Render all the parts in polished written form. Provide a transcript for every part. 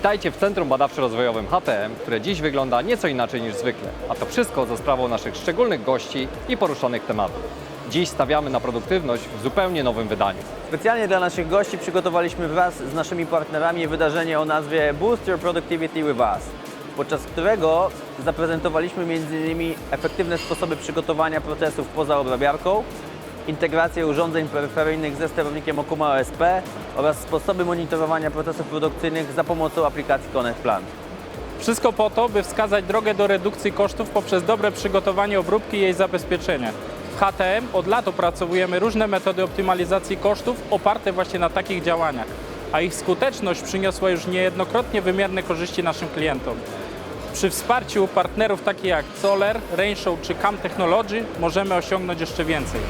Witajcie w Centrum Badawczo-Rozwojowym HTM, które dziś wygląda nieco inaczej niż zwykle. A to wszystko za sprawą naszych szczególnych gości i poruszonych tematów. Dziś stawiamy na produktywność w zupełnie nowym wydaniu. Specjalnie dla naszych gości przygotowaliśmy wraz z naszymi partnerami wydarzenie o nazwie Boost Your Productivity with Us, podczas którego zaprezentowaliśmy m.in. efektywne sposoby przygotowania procesów poza obrabiarką, integrację urządzeń peryferyjnych ze sterownikiem Okuma OSP oraz sposoby monitorowania procesów produkcyjnych za pomocą aplikacji Connect Plant. Wszystko po to, by wskazać drogę do redukcji kosztów poprzez dobre przygotowanie obróbki i jej zabezpieczenie. W HTM od lat opracowujemy różne metody optymalizacji kosztów oparte właśnie na takich działaniach, a ich skuteczność przyniosła już niejednokrotnie wymierne korzyści naszym klientom. Przy wsparciu partnerów takich jak Zoller, Rainshow czy CAM Technology możemy osiągnąć jeszcze więcej.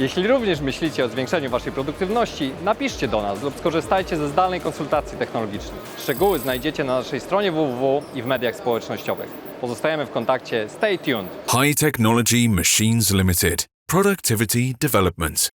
Jeśli również myślicie o zwiększeniu Waszej produktywności, napiszcie do nas lub skorzystajcie ze zdalnej konsultacji technologicznej. Szczegóły znajdziecie na naszej stronie www i w mediach społecznościowych. Pozostajemy w kontakcie. Stay tuned! High Technology Machines Limited. Productivity Development.